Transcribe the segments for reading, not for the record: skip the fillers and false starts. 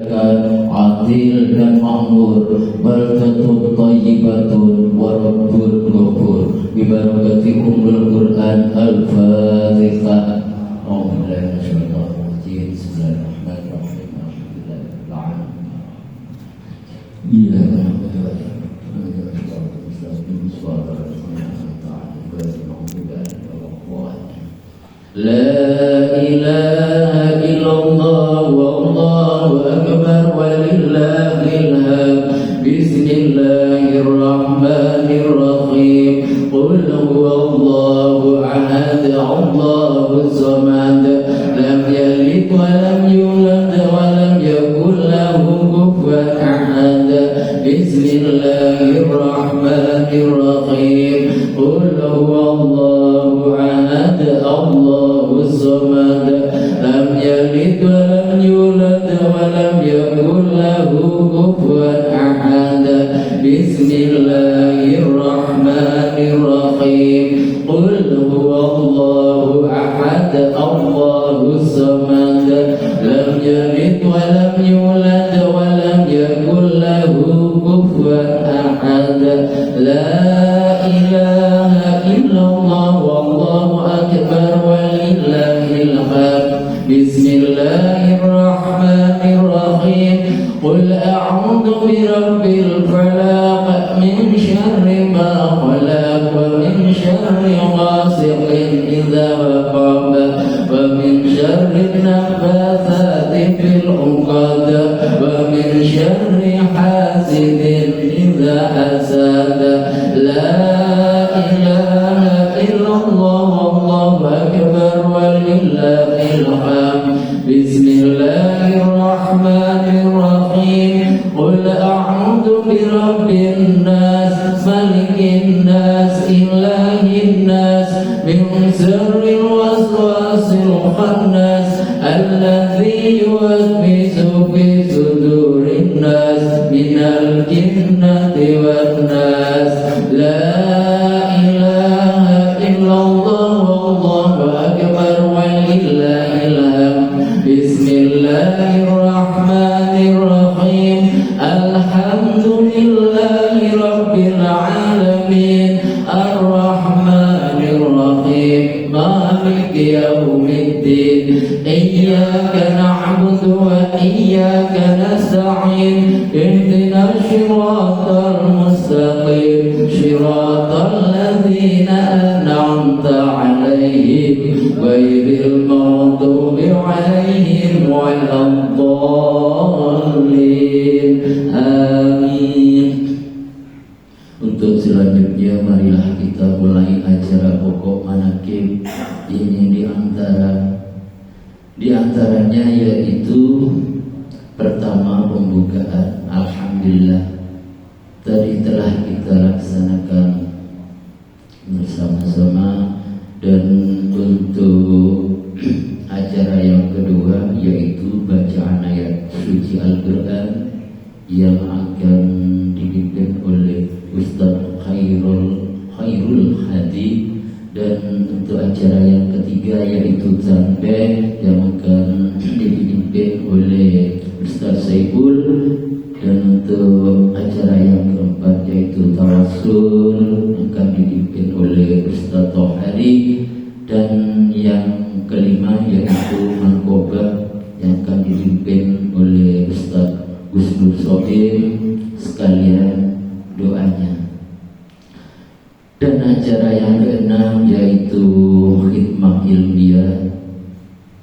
adil dan makmur, baldatun thayyibatun wa rabbun ghafur. Bi barakati ummul Quran al-Fatihah. Bismillahirrahmanirrahim. La ilaha illallah wallahu akbar walillahil hamd. Bismillahirrahmanirrahim. Qul huwallahu ahad, Allahus samad, lam yalid wa lam yulad wa lam yakul lahu kufuwan ahad. Bismillahirrahmanirrahim. Qul huwallahu ahad, Allahus samad, lam yalid wa lam yulad wa lam yakul lahu kufuwan ahad. Bismillahirrahmanirrahim. Qul huwallahu ahad, Allahus samad, lam yalid wa lam yulad wa lam yakul lahu kufuwan ahad. La ilaha illallah wallahu akbar walillahil hamd. Bismillahirrahmanirrahim. Qul a'udzu birabbil falaq, min syarri ma khalaq, wa min syarri ghasiqin idza waqab, wa min syarri nafatsati fil 'uqad, wa min syarri hasidin idza hasad. La ilaha illallah wallahu akbar walillahil hamd. Bismillahirrahmanirrahim. Qul a'udzu birabbin nas, malikin nas, ilahin nas, min syarril waswasil khannas, alladzi yuwaswisu fi sudurin nas, minal jinnati wan nas. La ilaha illallah wallahu akbar walillahil hamd. Bismillahirrahmanirrahim. Alhamdulillahi rabbil alamin, arrahmanirrahim, maliki yaumiddin. Iyyaka na'budu wa iyyaka nasta'in. Ihdinas siratal mustaqim, siratal ladzina an'amta 'alaihim ghairil maghdubi 'alaihim waladdallin. Amin. Untuk selanjutnya marilah kita mulai acara pokok manaqib. Ini di antaranya yaitu pertama pembukaan. Alhamdulillah tadi telah kita laksanakan bersama-sama. Dan untuk acara yang kedua yaitu bacaan ayat suci Al-Quran yang akan dipimpin oleh Ustaz Khairul Hadi. Dan untuk acara yang ketiga yaitu tanbih yang akan dipimpin oleh Ustaz Saiful. Dan untuk acara yang keempat yaitu tawassul akan dipimpin oleh Ustaz Tohari. Dan yang kelima yaitu mangkobah yang akan dipimpin oleh Ustaz Gusnul Sohib. Sekalian doanya. Dan acara yang keenam yaitu khidmah ilmiah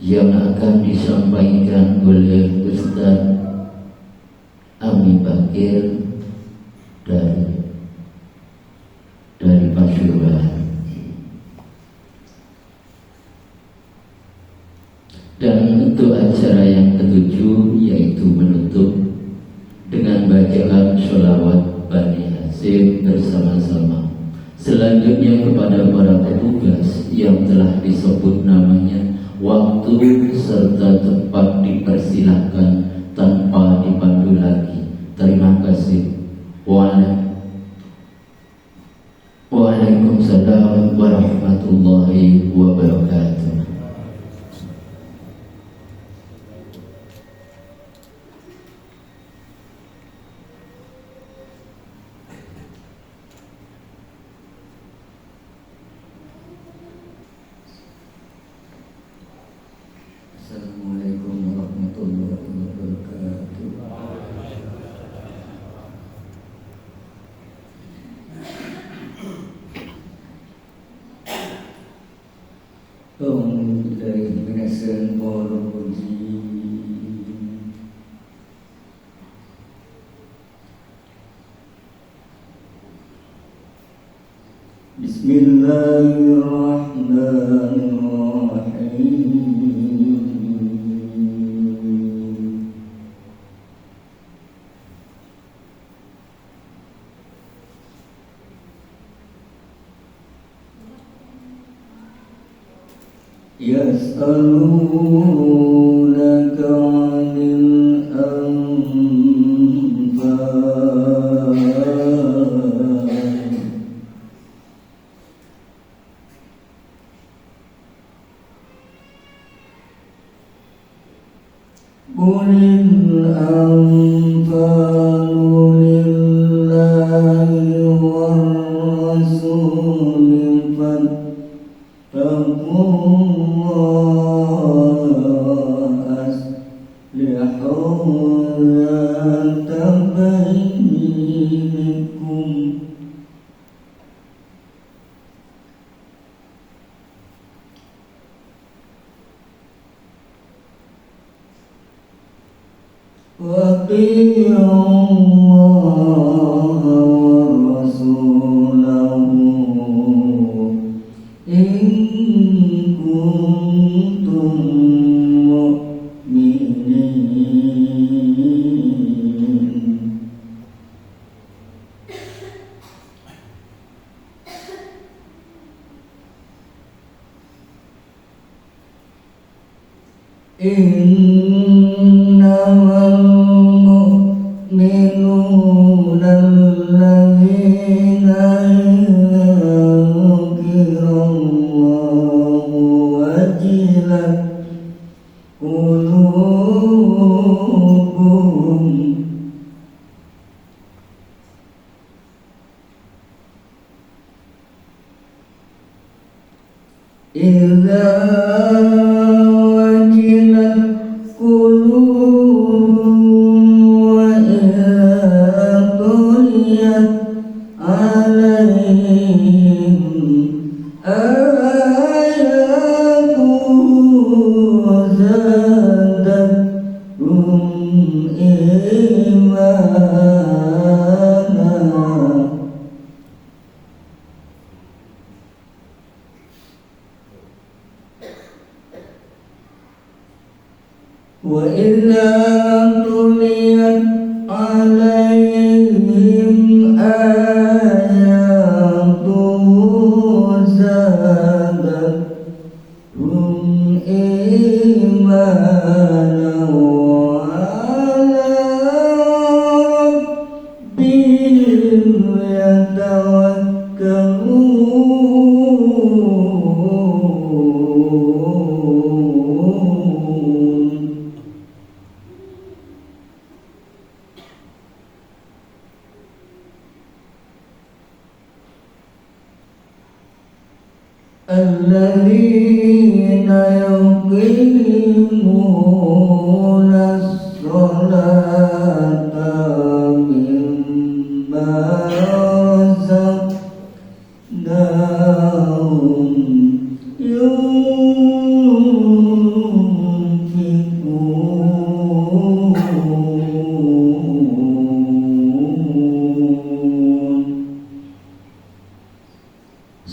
yang akan disampaikan oleh Ustaz Ami Bakir dari Pasuruan. Dan untuk acara yang ketujuh yaitu menutup dengan bacaan sholawat Bani Hasyim bersama-sama. Selanjutnya kepada para petugas yang telah disebut namanya, waktu serta tempat dipersilahkan tanpa dipandu lagi. Terima kasih. Waalaikumsalam warahmatullahi wabarakatuh. يسألونك عن الأنفال قل الأنفال لله والرسول فاتقوا الله أصلحوا ذات بينكم وأطيعوا الله ورسوله إن كنتم مؤمنين إنما المؤمنون الذين ذكر الله وجلت قلوبهم إذا وجلت قلوبهم وإذا تليت عليهم آياته زادتهم إيمانا وإذا تليت عليهم آياته زادتهم إيمانا وعلى ربهم يتوكلون الذين يقيمون الصلاة مما رزقناهم ينفقون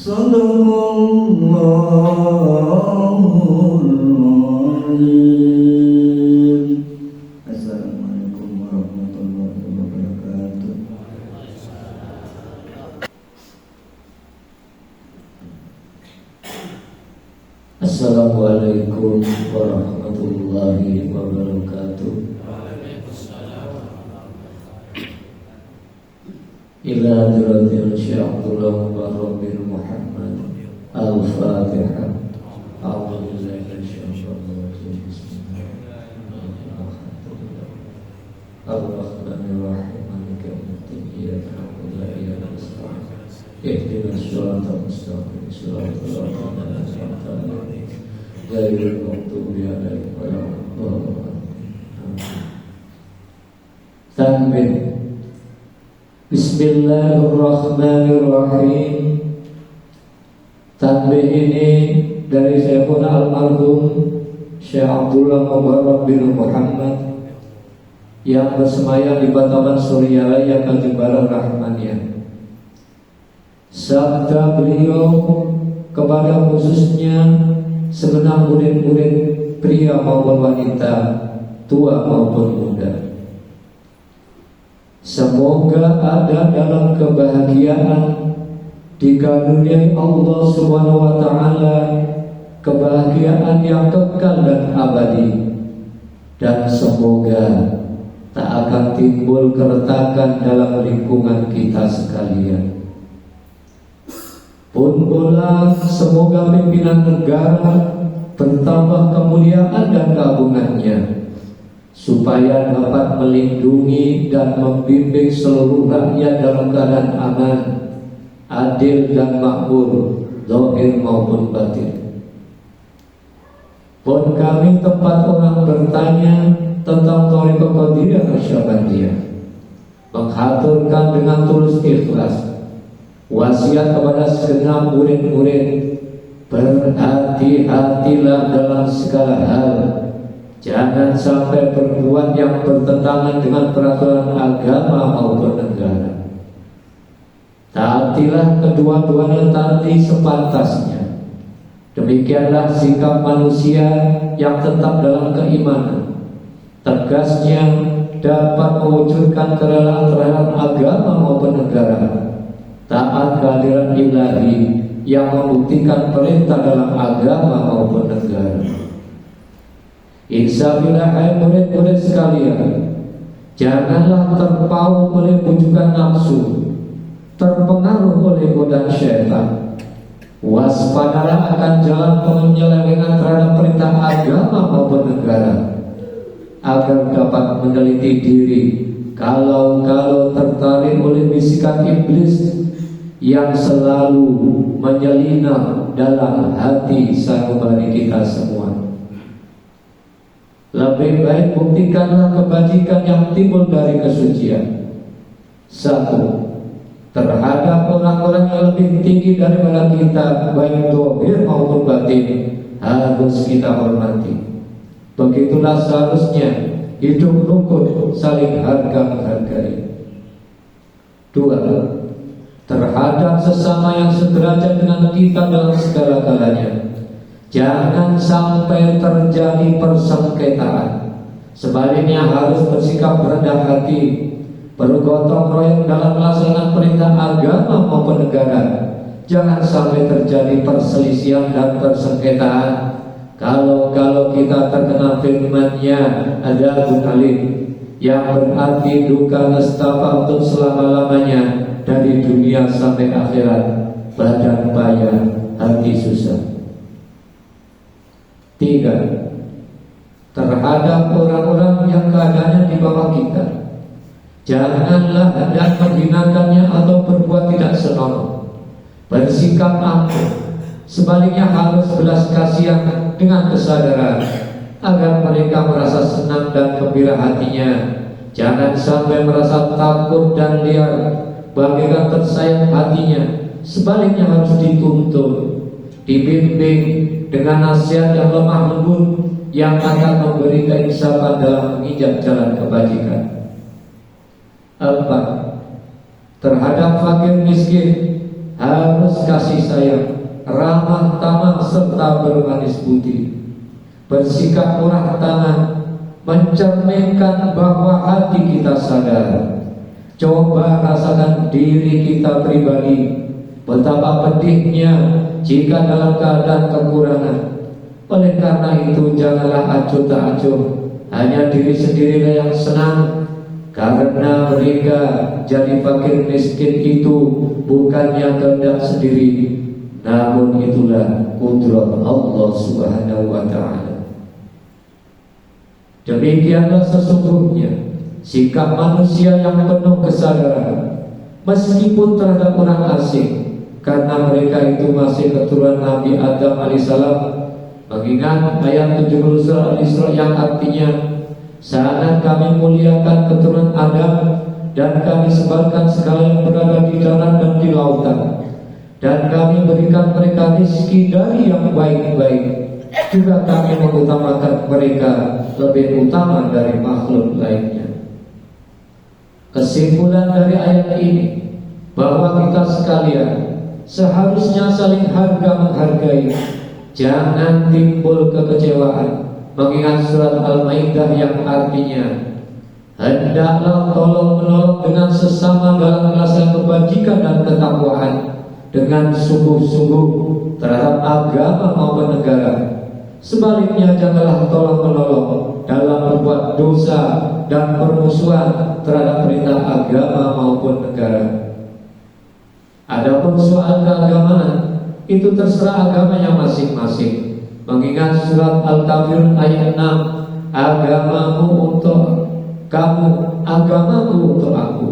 Sadaqallahul Azim. Assalamualaikum warahmatullahi wabarakatuh. Assalamualaikum warahmatullahi wabarakatuh. Ila hadratil Syekh Abdullah Mubarak bin Muhammad Al-Fatihah. A'udzu billahi minasyaitonir rajim. Bismillahirrahmanirrahim. Ar-Rahmanir Rahim. Maliki yaumiddin. Iyyaka na'budu wa iyyaka nasta'in. Ihdinas siratal mustaqim. Siratal ladzina an'amta 'alaihim ghairil maghdubi 'alaihim waladdallin. Takbir. Bismillahirrahmanirrahim. Tanbih ini dari Syekhuna almarhum Syekh Abdullah Mubarak bin Muhammad yang bersemayam di Batawan Suryalaya Kaltimbaran Rahmaniyah. Sabda beliau kepada khususnya segenap murid-murid pria maupun wanita, tua maupun muda, semoga ada dalam kebahagiaan dikaruniai Allah Subhanahu wa taala, kebahagiaan yang kekal dan abadi, dan semoga tak akan timbul keretakan dalam lingkungan kita sekalian. Pun pula semoga pimpinan negara bertambah kemuliaan dan keagungannya, supaya dapat melindungi dan membimbing seluruh rakyat dalam keadaan aman, adil dan makmur, zahir maupun batin. Pun kami tempat orang bertanya tentang Thariqah Qadiriyah Nasyabandiyah, menghaturkan dengan tulus ikhlas wasiat kepada segenap murid-murid, berhati-hatilah dalam segala hal, jangan sampai berbuat yang bertentangan dengan peraturan agama maupun negara. Taatilah kedua-duanya tadi sepantasnya. Demikianlah sikap manusia yang tetap dalam keimanan, tegasnya dapat mewujudkan kerelaan terhadap agama maupun negara, taat kehadiran ilahi yang membuktikan perintah dalam agama maupun negara. Insyaallah, hai murid-murid sekalian, janganlah terpaut oleh bujukan nafsu, terpengaruh oleh godaan syaitan. Waspadalah akan jalan penyelewengan terhadap perintah agama maupun negara, agar dapat meneliti diri kalau tertarik oleh bisikan iblis yang selalu menyelinap dalam hati sanubari kita semua. Lebih baik buktikanlah kebajikan yang timbul dari kesucian. Satu, terhadap orang-orang yang lebih tinggi daripada kita, baik zahir maupun batin, harus kita hormati. Begitulah seharusnya hidup rukun, saling harga menghargai. Dua, terhadap sesama yang sederajat dengan kita dalam segala kalanya, jangan sampai terjadi persengketaan. Sebaliknya harus bersikap rendah hati, bergotong royong dalam melaksanakan perintah agama maupun negara. Jangan sampai terjadi perselisihan dan persengketaan. Kalau kita terkena firman-Nya, adzabun alim, yang berarti duka nestapa untuk selama-lamanya, dari dunia sampai akhirat, badan payah, hati susah. Tiga, terhadap orang-orang yang keadaannya di bawah kita, janganlah hendak menghinakannya atau berbuat tidak senonoh. Bersikap ampun, sebaliknya harus belas kasihan dengan kesadaran, agar mereka merasa senang dan gembira hatinya. Jangan sampai merasa takut dan liar, bagaikan tersayang hatinya. Sebaliknya harus dituntun, dibimbing dengan nasihat yang lemah lembut, yang akan memberi keinsafan dalam menginjak jalan kebajikan. Empat, terhadap fakir miskin harus kasih sayang, ramah tamah serta bermanis budi. Bersikap murah tangan, mencerminkan bahwa hati kita sadar. Coba rasakan diri kita pribadi, betapa pedihnya jika dalam keadaan kekurangan. Oleh karena itu janganlah acuh tak acuh, hanya diri sendirilah yang senang, karena mereka jadi fakir miskin itu bukannya kehendak sendiri, namun itulah kudrat Allah Subhanahu wa ta'ala. Demikianlah sesungguhnya sikap manusia yang penuh kesadaran, meskipun terhadap orang asing, karena mereka itu masih keturunan Nabi Adam alaihissalam. Mengingat ayat 70 surah Al-Isra yang artinya, saat kami muliakan keturunan Adam dan kami sebarkan segala yang berada di darat dan di lautan, dan kami berikan mereka rezeki dari yang baik-baik. Juga kami mengutamakan mereka lebih utama dari makhluk lainnya. Kesimpulan dari ayat ini bahwa kita sekalian seharusnya saling harga-menghargai, jangan timbul kekecewaan. Mengingat surat Al-Maidah yang artinya hendaklah tolong-menolong dengan sesama dalam melaksanakan kebajikan dan ketakwaan dengan sungguh-sungguh terhadap agama maupun negara. Sebaliknya janganlah tolong-menolong dalam berbuat dosa dan permusuhan terhadap perintah agama maupun negara. Adapun soal keagamaan itu terserah agamanya masing-masing. Mengingat surat Al-Kafirun ayat 6, agamamu untuk kamu, agamaku untuk aku.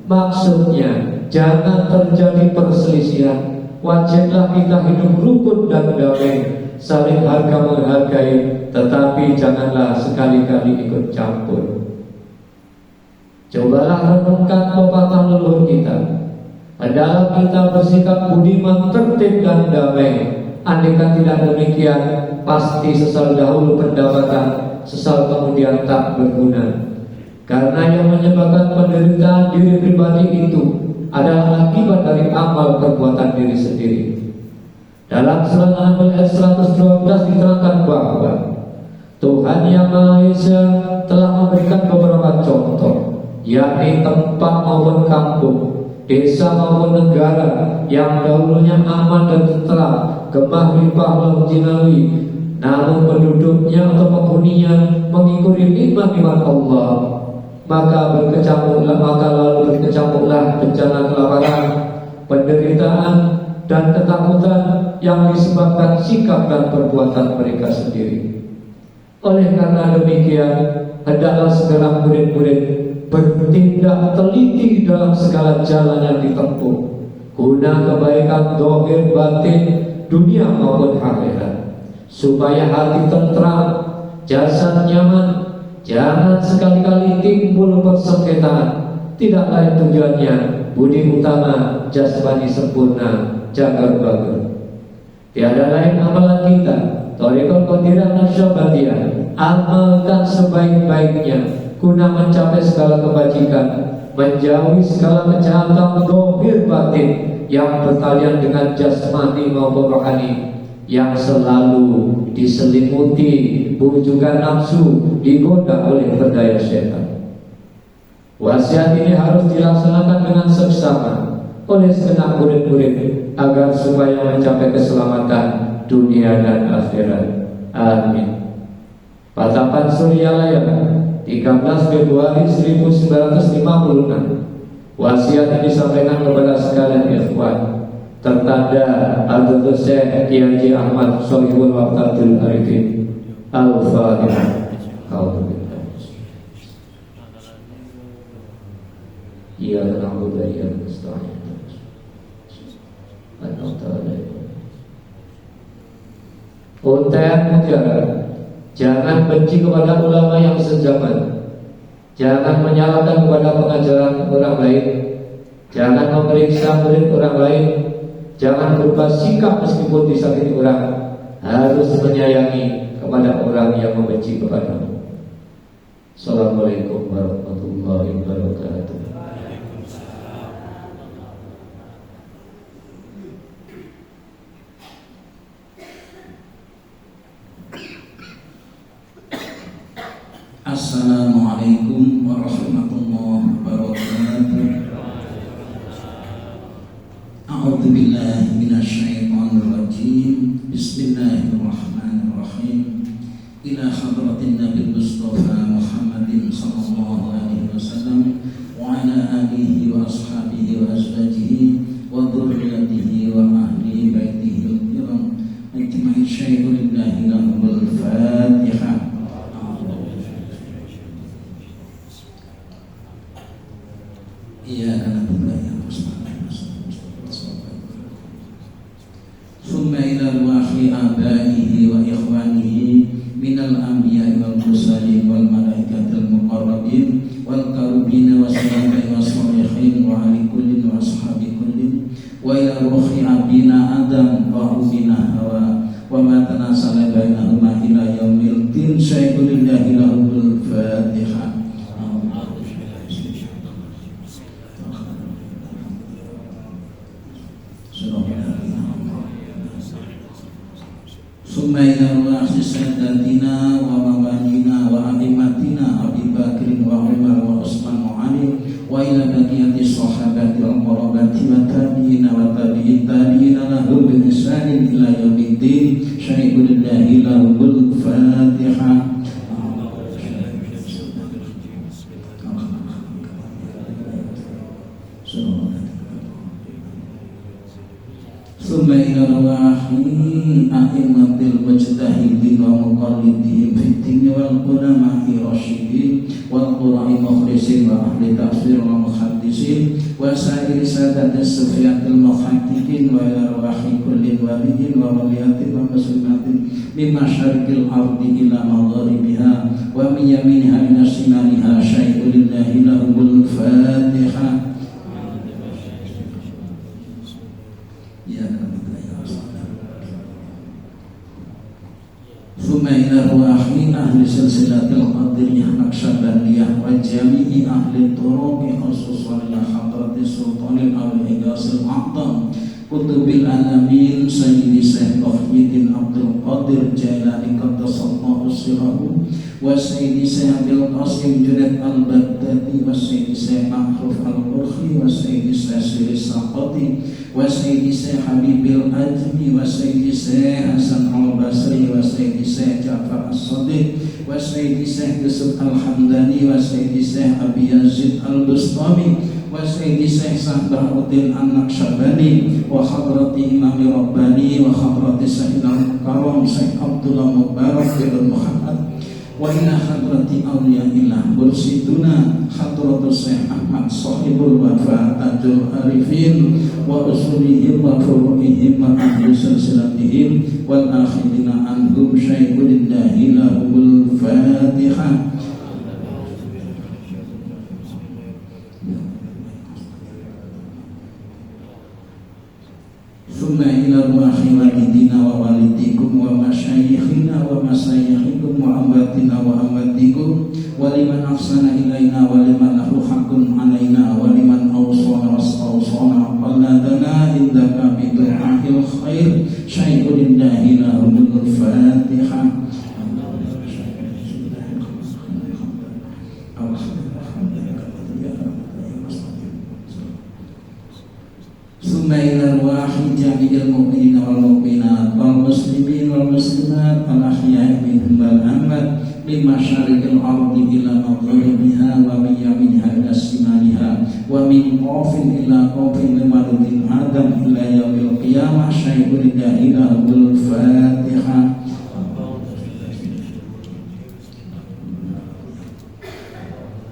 Maksudnya jangan terjadi perselisihan. Wajiblah kita hidup rukun dan damai, saling harga menghargai, tetapi janganlah sekali-kali ikut campur. Cobalah renungkan pepatah leluhur kita. Adalah kita bersikap budiman, tertib dan damai. Andaikan tidak demikian, pasti sesal dahulu pendapatan, sesal kemudian tak berguna. Karena yang menyebabkan penderitaan diri pribadi itu adalah akibat dari amal perbuatan diri sendiri. Dalam surat An-Nahl ayat 112 diterangkan bahwa Tuhan Yang Maha Esa telah memberikan beberapa contoh, yakni tempat maupun kampung, desa maupun negara yang dahulunya aman dan tentram, gemah limpah laut jinawi, namun penduduknya atau penghuninya mengikuti nikmat-nikmat Allah, maka lalu berkecamuklah bencana kelaparan, penderitaan dan ketakutan yang disebabkan sikap dan perbuatan mereka sendiri. Oleh karena demikian, hendaklah segala murid-murid bertindak teliti dalam segala jalan yang ditempuh guna kebaikan zahir batin dunia maupun akhirat, supaya hati tentram, jasad nyaman. Jangan sekali-kali timbul persengketaan. Tidak lain tujuannya budi utama, jasmani sempurna, jagar bager. Tiada lain amalan kita, Thariqah Qadiriyah Nasyabandiyah, amalkan sebaik-baiknya guna mencapai segala kebajikan, menjauhi segala kejahatan zahir batin yang bertalian dengan jasmani maupun rohani, yang selalu diselimuti bujukan nafsu, digoda oleh berdaya setan. Wasiat ini harus dilaksanakan dengan seksama oleh segenap murid-murid agar supaya mencapai keselamatan dunia dan akhirat. Amin. Patapan Suryalaya 13 Februari 1956. Wasiat ini disampaikan kepada sekalian ikhwan, tertanda Abdul Syekh Kiai Haji Ahmad Sholihul Waqtatul Arifin. Al-Fatihah. Ya na'budu wa iyyaka nasta'in. Untayan mutiara, jangan benci kepada ulama yang sezaman. Jangan menyalahkan kepada pengajaran orang lain. Jangan memeriksa murid orang lain. Jangan berubah sikap meskipun disakiti orang. Harus menyayangi kepada orang yang membenci kepadamu. Assalamualaikum warahmatullahi wabarakatuh. Assalamualaikum warahmatullahi wabarakatuh. A'udzu billahi minasyaitonir rajim. Bismillahirrahmanirrahim. Ila hadratin Nabi Mustafa Muhammadin sallallahu alaihi wasallam wa ala alihi wa ashabihi wa azwajihi wa dzurriyyatihi wa ahli baitihi al-kiram ajma'in. Syaikhunillahi lahumul Fatihah. Iya karena budaya summa ila wahli abaihi wa ikhwanihi minal anbiya'i wal mursalin wal malaikatil muqarrabin wal karubin wa salihai wa sholihin wa ali kullin wa ashabi kullin wa ila ruhi abina Adam wa ummina Hawa wa ma tanasala bainahuma ila yaumil din syai'ulillahi lahul Fatihah. Summa ila ruhi sayyidatina wa mawalina wa a'imatina Abi Bakrin wa Umar wa Utsman wa Ali wa ila baqiyati sahabati wal qarabati wa tabi'ina wa tabi'in tabi'ina lahum bi ihsanin ila yaumiddin syai'ulillahi lahul Fatihah. Summa ila rawahi a'immatil mujtahidin wa muqallidin fid din wal ulama'i rasyidin wal qura'i mukhlisin wa ahli tafsir wa muhaddisin wa sa'iri sadatis sufiyatil muhaddiqin wa ila rawahi kullin waliyin wa waliyatin wa muslimatin min masyarikil ardi ila magharibiha wa min yaminiha ila shimaliha syai'ulillahi lahul Fatihah. Summa ila ruwahi ahli silsilatil qadiriyah naqsyabandiyah wa jami'i ahli turuqi khususan ila hadrati sultanil awliya gasil a'tam kutubil alamin sayyidi Syekh Muhyiddin Abdul Qadir Jailani qaddasallahu sirrahu wa sayyidi Syekh Abdul Qasim Junaid al-Baghdadi wa sayyidi Syekh Ma'ruf al-Qurhi wa sayyidi Syekh Siris Saqati wa sayyidi Syekh Habibil Ajmi wa sayyidi Syekh Hasan al-Basri wa sayyidi Syekh Ja'far as-Sadiq wa sayyidi Syekh Yusuf al-Hamdani wa sayyidi Syekh Abi Yazid al-Bustami wa sayyidi Syekh Sa'bahuddin an-Naqsyabani wa hadrati Imam Rabbani wa hadrati Syekh al-Karam Syekh Abdullah Mubarak bin Muhammad wa ila hadrati awliyaillah bursiduna hadratus Syekh Ahmad sahibul wafa tajul arifin wa usulihim wa furu'ihim wa ahli silsilatihim wal akhirina anhum syai'ulillahi lahul Fatihah. Summa ila ruhi walidina wa walidikum wa masyayikhina wa masayikhikum wa amwatina wa amwatikum wa liman ahsana ilaina wa liman lahu haqqun alaina wa liman awsana wastawsana qalladana indaka bidu'ahil khair syai'ulillahi lahul Fatihah. Summa ila ruhi jami'il mu'minina wal mu'minat wal muslimin wal muslimat al ahya'i minhum wal amwat min masyarikil ardi ila magharibiha wa min yaminiha ila shimaliha wa min qafin ila qafin limadin adam ila yaumil qiyamah syai'ulillahi lahul Fatihah.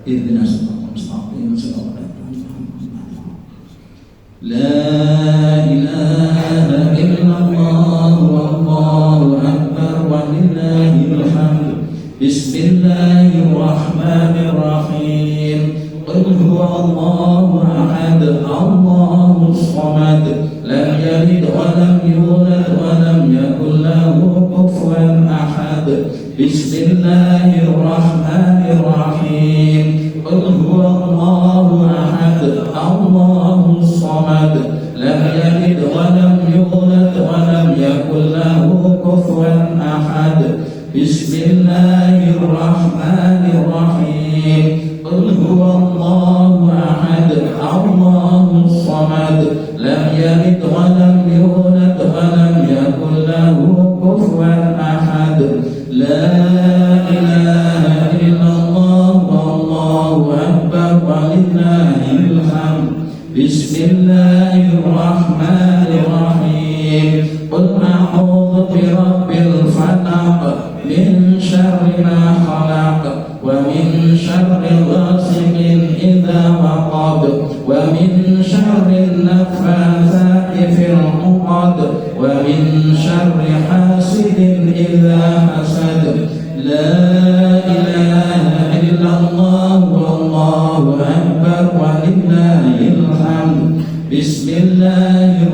Ihdinas siratal mustaqim siratal La ilaha illallah wallahu akbar walillahil hamd. Bismillahirrahmanirrahim. Qul huwallahu ahad Allahus samad lam yalid wa lam yulad wa lam yakul lahu kufuwan ahad. Bismillahirrahmanirrahim. Qul huwallahu ahad Allahus samad lam yalid wa lam yulad wa lam yakul lahu kufuwan ahad. Bismillahirrahmanirrahim. Qul huwallahu ahad Allahus samad lam yalid wa lam yulad wa lam yakul lahu kufuwan ahad. La ilaha illallah wallahu akbar walillahil hamd. Bismillahirrahmanirrahim. Qul a'udzu birabbil falaq min syarri ma khalaq wa min syarri ghasiqin idza waqab wa min syarri naffaatsati fil 'uqad wa min syarri hasidin idza hasad. La ilaha illallah wallahu akbar walillahil hamd. Bismillahirrahmanirrahim.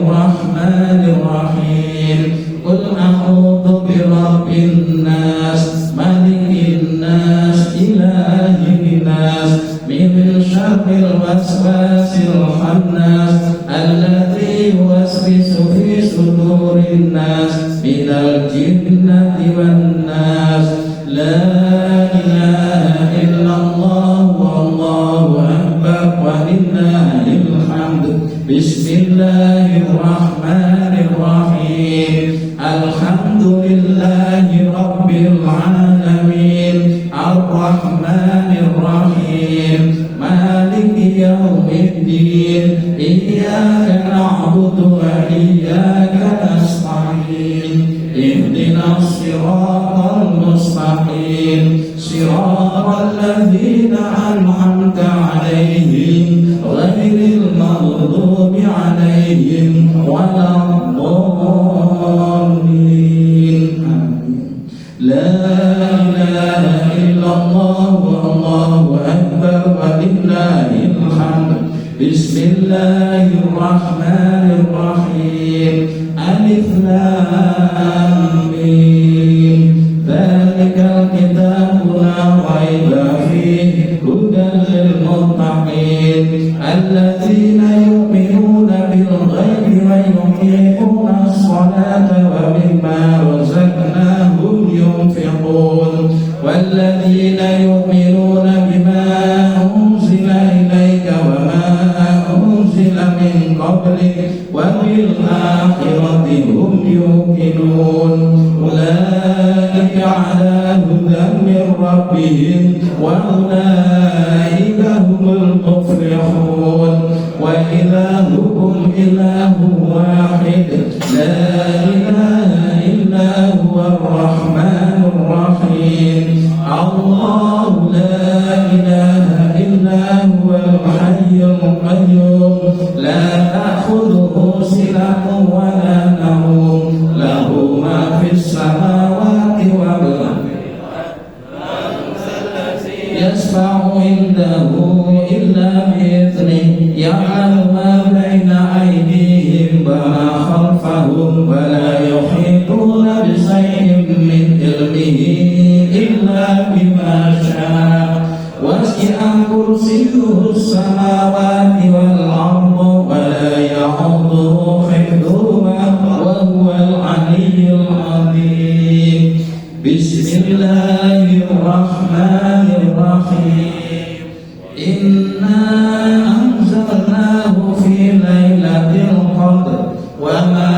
من شر الوسواس الخناس الذي يوسوس في صدور الناس من الجنة والناس. لا إله إلا الله والله أكبر ولله الحمد. بسم الله الرحمن الرحيم. الحمد لله رب العالمين الرحمن الرحيم مالك يوم الدين إياك نعبد وإياك نستعين اهدنا الصراط المستقيم صراط الذين أنعمت عليهم غير المغضوب عليهم ولا الضالين. لا إله إلا الله والله أكبر ولله الحمد. بسم الله الرحمن الرحيم. ألف لام ميم. ذلك الكتاب لا ريب فيه هدى للمتقين الذين يؤمنون بالغيب ويقيمون الصلاة ومما رزقناهم ينفقون والذين يؤمنون بما أنزل إليك وما أنزل من قبلك وبالآخرة هم يوقنون أولئك على هدى من ربهم وأولئك هم المفلحون. وإلهكم إله واحد لا إله إلا هو الرحمن الرحيم. الله لا إله إلا هو الحي القيوم لا تأخذه سنة ولا نوم له ما في السماوات والأرض يشفع عنده إلا بإذنه يعلم ما بين أيديهم وما خلفهم ولا يحيطون بشيء من علمه إلا بما شاء وسع كرسيه السماوات والأرض ولا يعوده حفظهما وهو العلي العظيم. بسم الله الرحمن الرحيم. إنا أنزلناه في ليلة القدر وما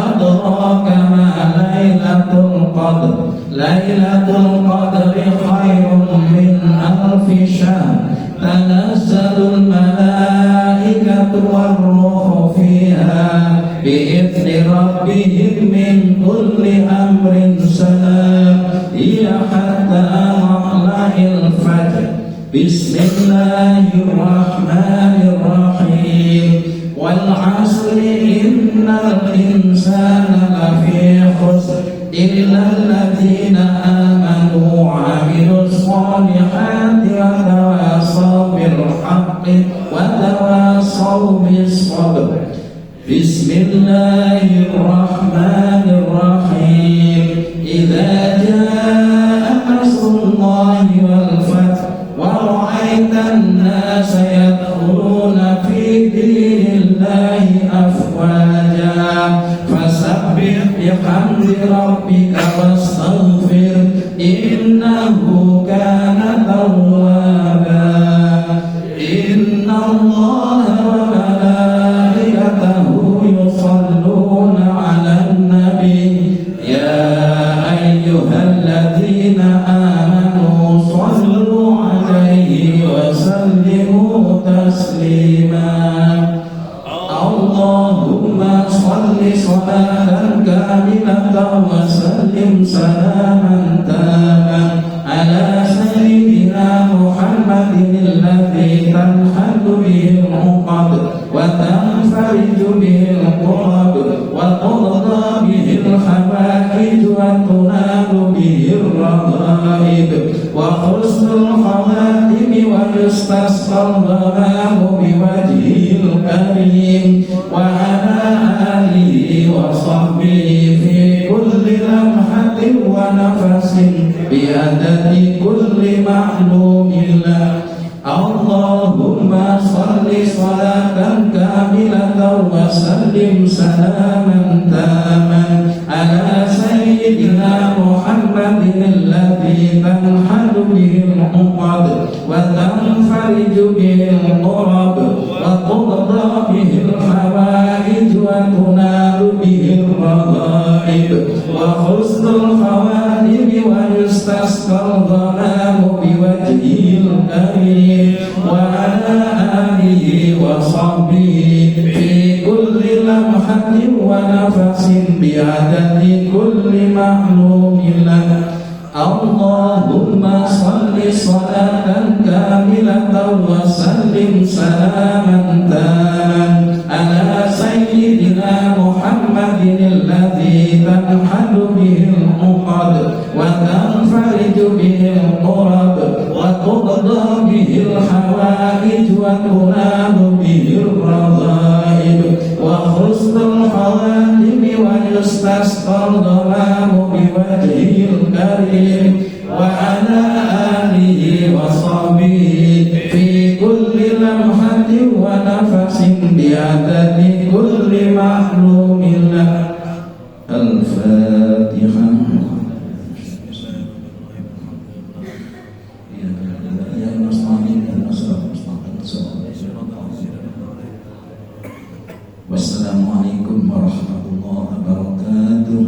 أدراك ما ليلة القدر. ليلة القدر خير من ألف شهر. تنزل الملائكة والروح فيها بإذن ربهم من كل أمر سلام هي حتى مطلع الفجر. بسم الله الرحمن الرحيم. والعصر إن الإنسان لفي خسر إلا الذين آمنوا وعملوا الصالحات وتواصوا بالحق وتواصوا بالصبر. بسم الله الرحمن الرحيم. إذا جاء نصر الله والفتح ورأيت الناس يدخلون في دين الله أفواجا فسبح بحمد ربك واستغفر إنه كان توابا. إن الله وملائكته يصلون على النبي يا أيها الذين آمنوا صلوا عليه وسلموا تسليما. اللهم صل صلاة كاملة وسلم سلاما تاما على سيدنا محمد الذي تنحل به العقد وتنفرج به الكرب وترضى به الحوائج وتنال به الرغائب وحسن الخواتم ويستسقى الغمام بوجهه الكريم وعلى آله وصحبه في كل لمحة ونفس بعدد كل معلوم له. الله صل صلاة كاملة وسلم سلاما تاما على سيدنا محمد الذي تنحل به العقد وتنفرج به الكرب وتقضى به الحوائج وتنال به الرغائب وحسن الخواتم ويستسقى الغمام بوجهه الكريم وعلى آله وصحبه في كل لمحة ونفس بعدد كل معلوم له. اللهم صل صلاة كاملة وسلم سلاما تاما على سيدنا محمد الذي تنحل به العقد وتنفرج به الكرب وتقضى به الحوائج وتنال به الرغائب وحسن الخواتم ويستسقى الغمام بوجهه الكريم وعلى آله وصحبه في كل لمحة ونفس بعدد كل معلوم له. الفاتحة. Wassalamualaikum warahmatullahi wabarakatuh.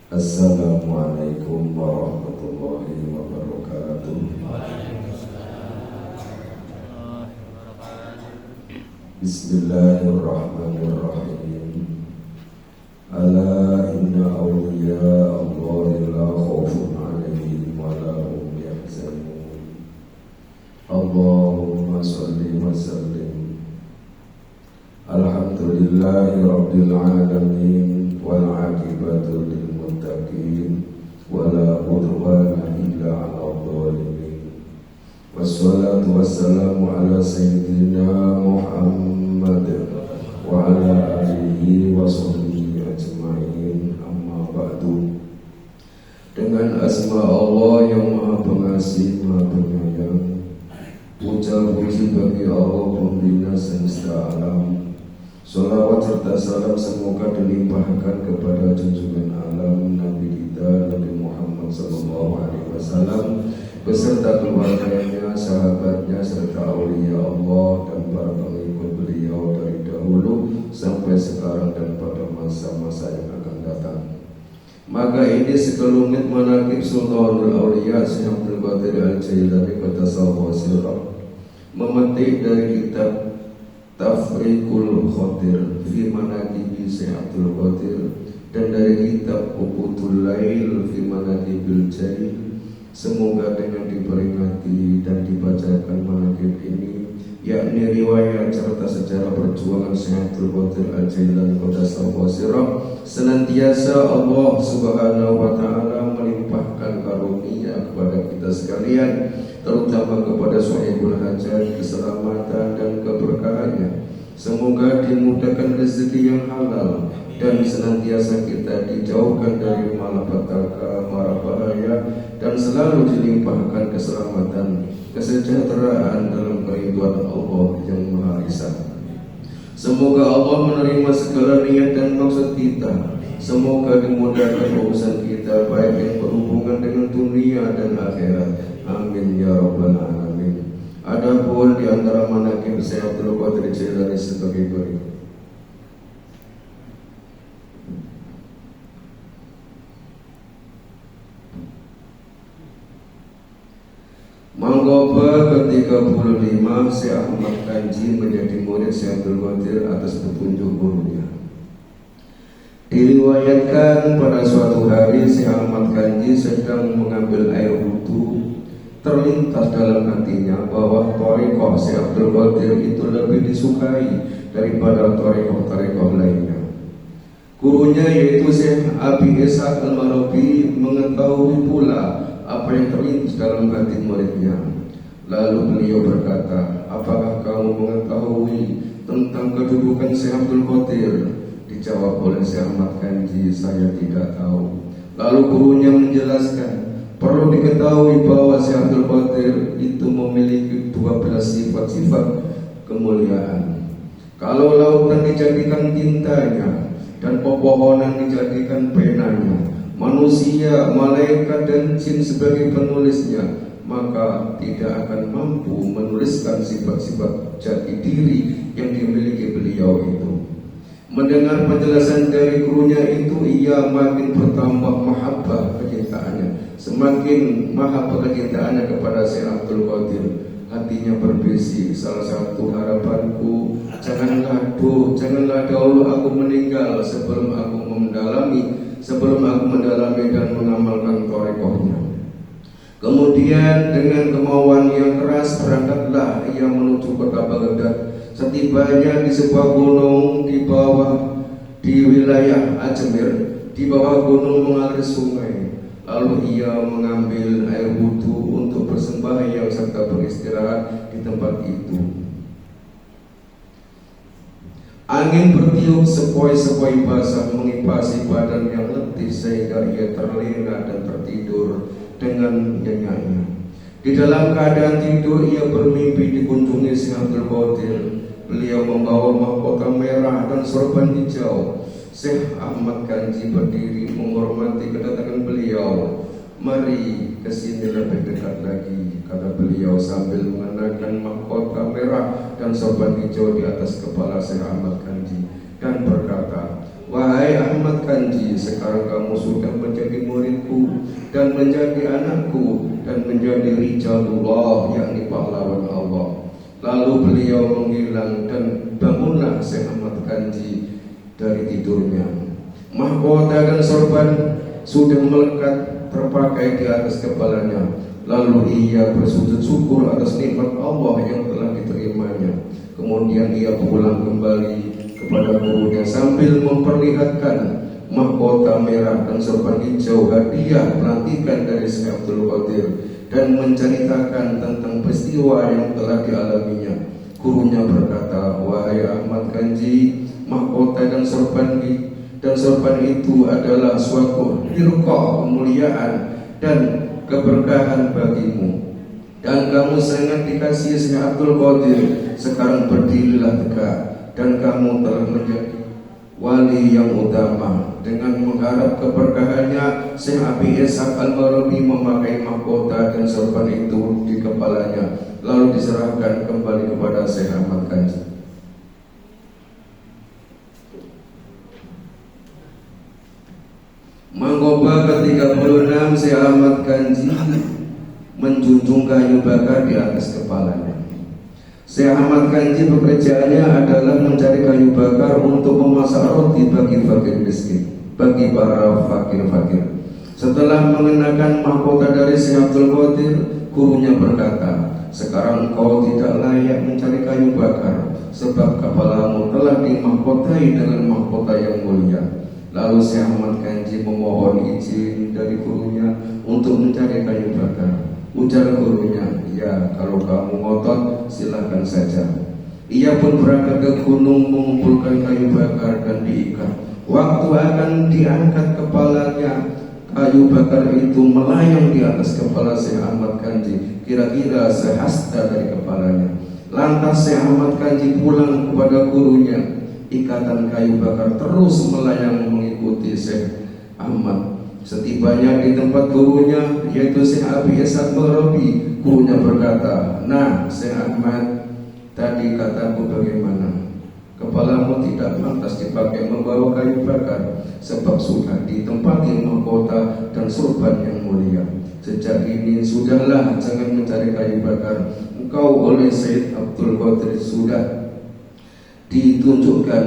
Assalamualaikum warahmatullahi wabarakatuh. Bismillahirrahmanirrahim. Ala inna awliya Allahi la khawfun alaihim wa la hum yahzanun. Allahumma salli wa sallim. Alhamdulillahi rabbil alamin wal aqibatu lil muttaqin wala udwana illa 'alal zalimin. Wassalatu wassalamu ala sayyidina Muhammad wa ala alihi wa sahbihi ajma'in, amma ba'du. Dengan asma Allah yang maha pengasih, maha penyayang, puja puji bagi Allah pembina semesta alam. Salawat serta salam semoga dilimpahkan kepada junjungan alam Nabi kita Nabi Muhammad SAW beserta keluarganya, sahabatnya, serta aulia Allah dan para pengikut beliau dari dahulu sampai sekarang dan pada masa-masa yang akan datang. Maka ini sekelumit manaqib Sultanul Auliya Syekh Abdul Qadir Al-Jailani Qaddasallahu sirrah, memetik dari kitab Tafriqul Khatir fi Manaqibi Syekh Abdul Qadir dan dari kitab Uqudul Lail fi Manaqibil Jail. Semoga dengan diperingati dan dibacakan manaqib ini, yakni riwayat serta sejarah perjuangan Syekh Abdul Qadir Al-Jailani Qaddasallahu sirrah, senantiasa Allah Subhanahu wa taala melimpahkan karunia kepada kita sekalian, terutama kepada sahibul hajat, keselamatan dan keberkahannya. Semoga dimudahkan rezeki yang halal dan senantiasa kita dijauhkan dari malapetaka, mara bahaya, dan selalu dilimpahkan keselamatan, kesejahteraan dalam keridhaan Allah yang Maha Esa. Semoga Allah menerima segala niat dan maksud kita. Semoga dimudahkan urusan kita, baik yang berhubungan dengan dunia dan akhirat. Amin ya rabbal alamin. Adapun di antara manaqib Syekh Abdul Qadir Jailani sebagai berikut. Mangkoba ke-35 Syekh Ahmad Kanji menjadi murid Syekh Abdul Qadir atas petunjuk gurunya. Diriwayatkan pada suatu hari Syekh Ahmad Kanji sedang mengambil air wudu, terlintas dalam hatinya bahwa thariqah Syekh Abdul Qadir itu lebih disukai daripada thariqah lainnya. Gurunya yaitu Syekh Abi Ishaq Al-Marabi mengetahui pula apa yang terlintas dalam hati muridnya. Lalu beliau berkata, apakah kamu mengetahui tentang kedudukan Syekh Abdul Qadir? Dijawab oleh Syekh Ahmad Kanji, saya tidak tahu. Lalu gurunya menjelaskan, perlu diketahui bahwa Syekh Abdul Qadir itu memiliki 12 sifat-sifat kemuliaan. Kalau lautan dijadikan tintanya dan pepohonan dijadikan penanya, manusia, malaikat dan jin sebagai penulisnya, maka tidak akan mampu menuliskan sifat-sifat jati diri yang dimiliki beliau itu. Mendengar penjelasan dari gurunya itu, ia makin bertambah mahabbah kecintaannya, semakin mahabbah kecintaannya kepada Syekh Abdul Qadir. Hatinya berbisik, salah satu harapanku, janganlah dahulu aku meninggal sebelum aku mendalami dan mengamalkan thariqahnya. Kemudian dengan kemauan yang keras berangkatlah ia menuju kota Baghdad. Setibanya di sebuah gunung di wilayah Ajmer, di bawah gunung mengalir sungai. Lalu ia mengambil air wudhu untuk bersembahyang serta beristirahat di tempat itu. Angin bertiup sepoi-sepoi basah mengipasi badan yang letih sehingga ia terlena dan tertidur dengan nyenyaknya. Di dalam keadaan tidur ia bermimpi dikunjungi Syekh Abdul Qadir. Beliau membawa mahkota merah dan sorban hijau. Syekh Ahmad Kanji berdiri menghormati kedatangan beliau. Mari kesini lebih dekat lagi, kata beliau sambil mengenakan mahkota merah dan sorban hijau di atas kepala Syekh Ahmad Kanji dan berkata, wahai Ahmad Kanji, sekarang kamu sudah menjadi muridku dan menjadi anakku dan menjadi rijalullah, yakni pahlawan Allah. Lalu beliau menghilang dan bangunlah Syekh Ahmad Kanji dari tidurnya. Mahkota dan sorban sudah melekat terpakai di atas kepalanya. Lalu ia bersujud syukur atas nikmat Allah yang telah diterimanya. Kemudian ia pulang kembali kepada gurunya sambil memperlihatkan mahkota merah dan sorban hijau, hadiah pelantikan dari Syekh Abdul Qadir, dan menceritakan tentang peristiwa yang telah dialaminya. Gurunya berkata, wahai Ahmad Kanji, mahkota dan sorban itu adalah suatu hirqah kemuliaan dan keberkahan bagimu, dan kamu sangat dikasihi Syekh Abdul Qadir. Sekarang berdirilah tegak, dan kamu telah menjadi wali yang utama. Dengan mengharap keberkahannya, Syekh Abi Ishaq Al-Barabi memakai mahkota dan sorban itu di kepalanya, lalu diserahkan kembali kepada Syekh Ahmad Kanji. Mangkoba ke-36, Syekh Ahmad Kanji menjunjung kayu bakar di atas kepalanya. Syekh Ahmad Kanji pekerjaannya adalah mencari kayu bakar untuk memasak roti bagi fakir miskin, bagi para fakir-fakir. Setelah mengenakan mahkota dari Syekh Abdul Qadir, gurunya berkata, sekarang engkau tidak layak mencari kayu bakar, sebab kepalamu telah dimahkotai dengan mahkota yang mulia. Lalu Syekh Ahmad Kanji memohon izin dari gurunya untuk mencari kayu bakar. Ujar gurunya, ya kalau kamu ngotot silahkan saja. Ia pun berangkat ke gunung mengumpulkan kayu bakar dan diikat. Waktu akan diangkat kepalanya, kayu bakar itu melayang di atas kepala Syekh Ahmad Kanji, kira-kira sehasta dari kepalanya. Lantas Syekh Ahmad Kanji pulang kepada gurunya. Ikatan kayu bakar terus melayang mengikuti Syekh Ahmad. Setibanya di tempat gurunya, yaitu Syekh Abi Ishaq Al-Barabi, gurunya berkata, nah Syekh Ahmad, tadi kataku bagaimana? Kepalamu tidak pantas dipakai membawa kayu bakar, sebab sudah ditempati mahkota dan sorban yang mulia. Sejak ini sudahlah, jangan mencari kayu bakar. Engkau oleh Syekh Abdul Qadir sudah ditunjukkan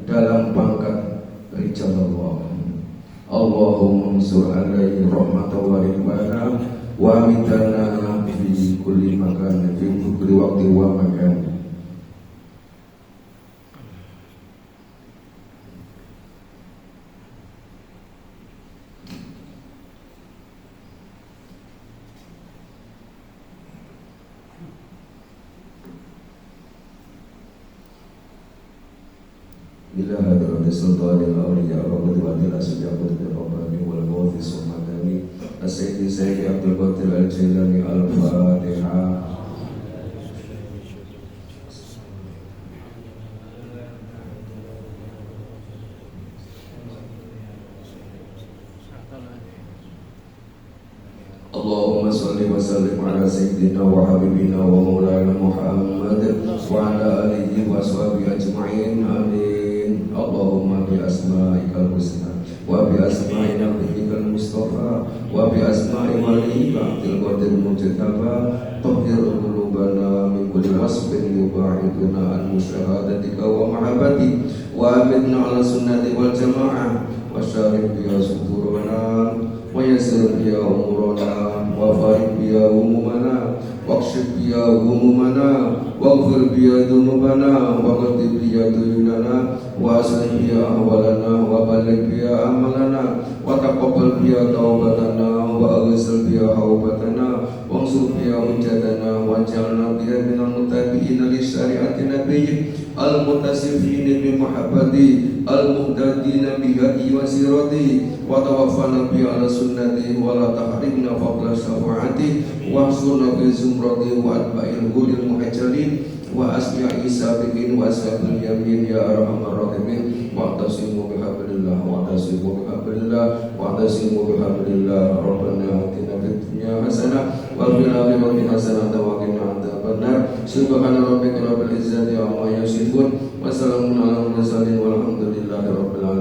dalam pangkat rijalullah. Allahumma ansur alaihi rahmatan wa ridwana wa amitana fi kulli makan fi kulli waqti wa makan. إلى هدرة سلطان الأولياء وقدوة الأسجاب الرباني والموت الصمداني السيد سيد عبد القادر الجيلاني الفاتحة. اللهم صل وسلم على سيدنا وحبيبنا ومولانا محمد وعلى آله وصحبه أجمعين آمين. اللهم بأسمائك الحسنى وبأسماء نبيك المصطفى وبأسماء وليك عبد القادر المجتبى طهر قلوبنا من كل وصف يباعدنا عن مشاهدتك ومحبتك وأمتنا على السنة والجماعة وشارك بها صدورنا ويسر بها أمورنا وفارق بها همومنا واكشف بها همومنا واغفر بها ذنوبنا وقضي بها ديوننا وأصلح بها أحوالنا وبلغ بها أملنا وتقبل بها توبتنا وأغسل بها حوبتنا وانصر بها حجتنا واجعلنا بها من المتابعين لشريعة نبيك المتصفين بمحبته المهتدين بهدي وسيرته وتوفنا بها على سنته ولا تحرمنا فضل شفاعته واحشرنا في زمرته وأتباع الهدى المحجلين وأسماء السابقين وأصحاب اليمين يا أرحم الراحمين. واعتصموا بحبل الله واعتصموا بحبل الله واعتصموا بحبل الله. ربنا آتنا في الدنيا حسنة وفي الآخرة حسنة وقنا عذاب النار. سبحان ربك رب العزة عما يصفون وسلام على المرسلين والحمد لله رب العالمين.